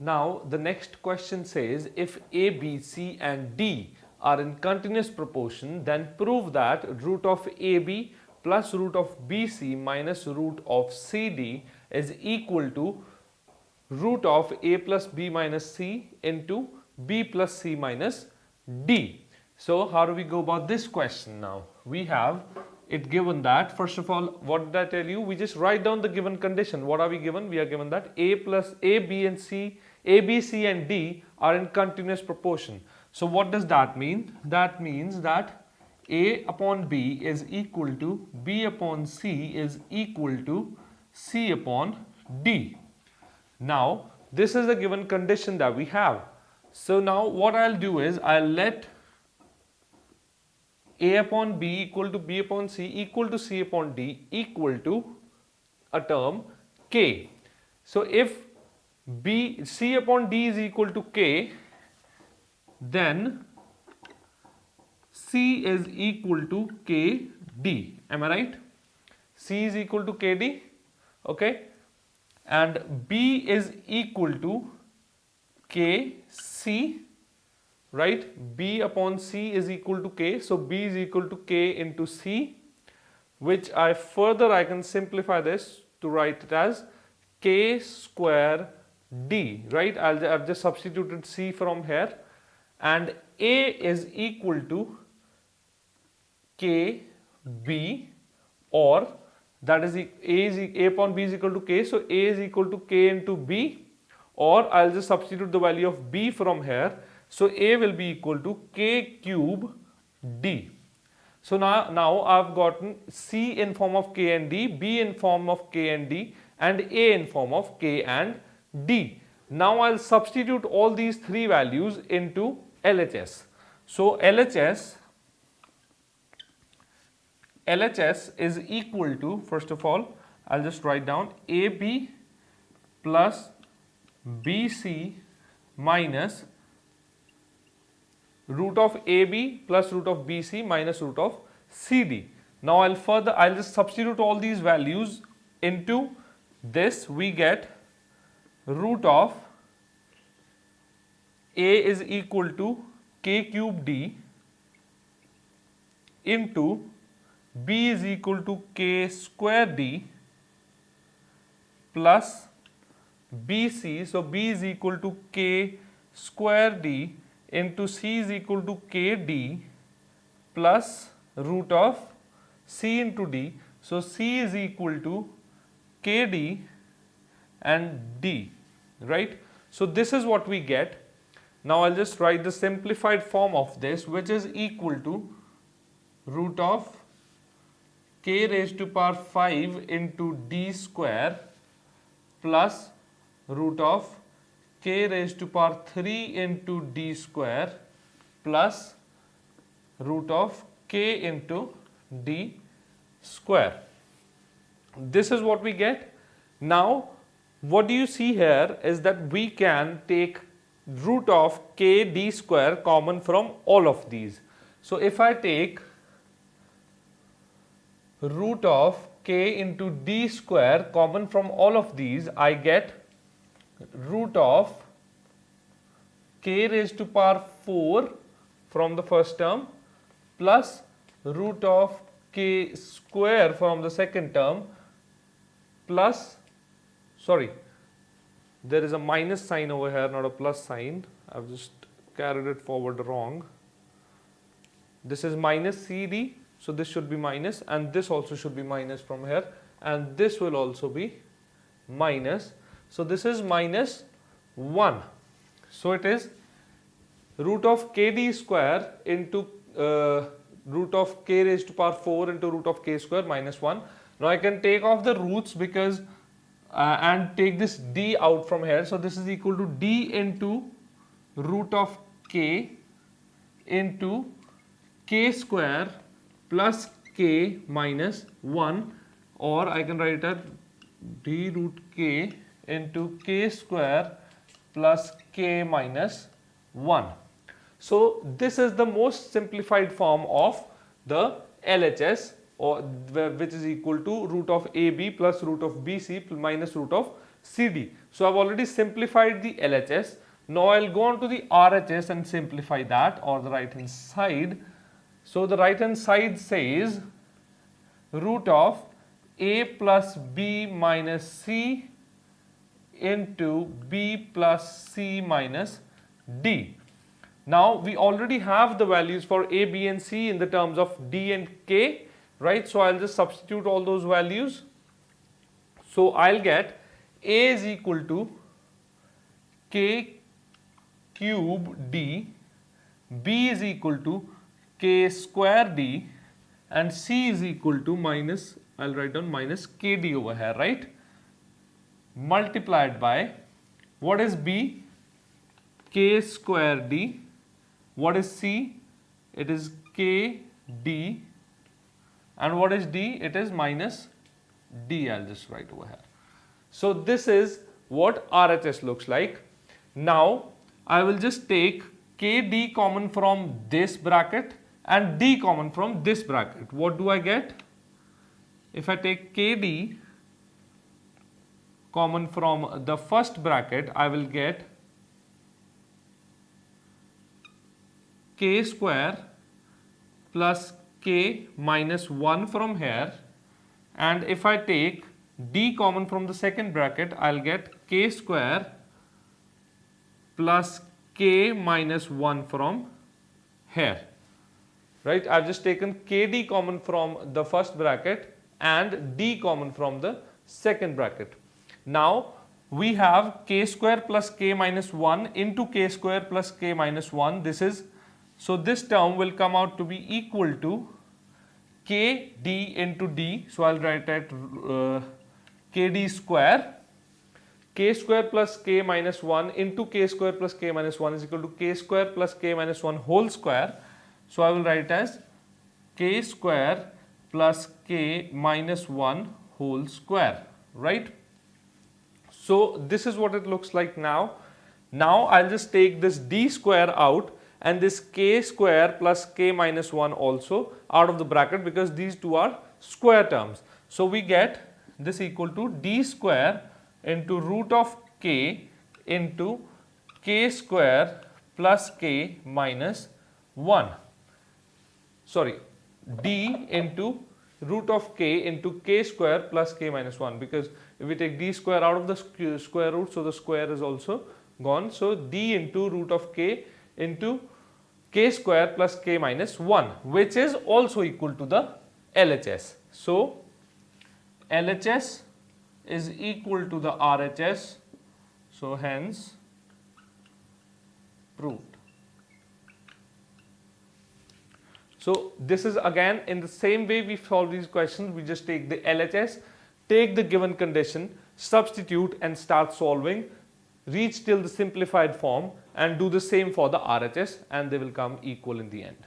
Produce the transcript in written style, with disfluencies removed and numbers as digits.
Now the next question says, if A, B, C and D are in continuous proportion, then prove that root of AB plus root of BC minus root of CD is equal to root of A plus B minus C into B plus C minus D. So how do we go about this question now? We have it given that, first of all, what did I tell you? We just write down the given condition. What are we given? We are given that A, B, C and D are in continuous proportion. So what does that mean? That means that A upon B is equal to B upon C is equal to C upon D. Now this is the given condition that we have. So now what I'll do is I'll let A upon B equal to B upon C equal to C upon D equal to a term K. So if C upon D is equal to K, then C is equal to KD. Am I right? C is equal to KD. Okay. And B is equal to KC. Right? B upon C is equal to K. So B is equal to K into C, which I can simplify this to write it as K square D. Right? I've just substituted C from here. And A is equal to KB, or that is A upon B is equal to K. So A is equal to K into B, or I'll just substitute the value of B from here. So A will be equal to K cube D. So now I've gotten C in form of K and D, B in form of K and D, and A in form of K and D. Now I'll substitute all these three values into LHS. So LHS is equal to, first of all, I'll just write down AB plus BC minus root of AB plus root of BC minus root of CD. Now I'll just substitute all these values into this. We get root of A is equal to K cube D into B is equal to K square D plus BC. So B is equal to K square D into C is equal to KD plus root of C into D. So C is equal to KD and D, right? So this is what we get. Now I'll just write the simplified form of this, which is equal to root of K raised to power 5 into D square plus root of K raised to power 3 into D square plus root of K into D square. This is what we get. Now what do you see here is that we can take root of K D square common from all of these. So if I take root of K into D square common from all of these, I get root of K raised to power 4 from the first term plus root of K square from the second term plus, sorry, there is a minus sign over here, not a plus sign. I've just carried it forward wrong. This is minus CD, so this should be minus, and this also should be minus from here, and this will also be minus. So this is minus 1. So it is root of KD square into root of K raised to power 4 into root of K square minus 1. Now I can take off the roots because and take this D out from here. So this is equal to D into root of K into K square plus K minus 1, or I can write it as D root K into K square plus K minus 1. So this is the most simplified form of the LHS, or which is equal to root of AB plus root of BC minus root of CD. So I've already simplified the LHS. Now I'll go on to the RHS and simplify that, or the right hand side. So the right hand side says root of a plus b minus c into b plus c minus d. Now we already have the values for a, b and c in the terms of d and k, right? So I'll just substitute all those values. So I'll get a is equal to k cube d, b is equal to k square d, and c is equal to minus, I'll write down minus kd over here, right? Multiplied by, what is b? K square d. What is c? It is k d. And what is d? It is minus d. I'll just write over here. So this is what RHS looks like. Now I will just take kd common from this bracket and d common from this bracket. What do I get? If I take kd common from the first bracket, I will get k square plus k minus 1 from here, and if I take d common from the second bracket, I'll get k square plus k minus 1 from here, right? I've just taken kd common from the first bracket and d common from the second bracket. Now we have k square plus k minus 1 into k square plus k minus 1. This is, so this term will come out to be equal to k d into d. So I'll write it kd square. K square plus k minus 1 into k square plus k minus 1 is equal to k square plus k minus 1 whole square. So I will write as k square plus k minus 1 whole square, right? So this is what it looks like now. Now I'll just take this d square out and this k square plus k minus 1 also out of the bracket, because these two are square terms. So we get this equal to d square into root of k into k square plus k minus 1. Sorry, d into root of k into k square plus k minus 1, because if we take d square out of the square root, so the square is also gone. So d into root of k into k square plus k minus 1, which is also equal to the LHS. So LHS is equal to the RHS. So hence proved. So this is again in the same way we solve these questions. We just take the LHS, take the given condition, substitute and start solving, reach till the simplified form and do the same for the RHS, and they will come equal in the end.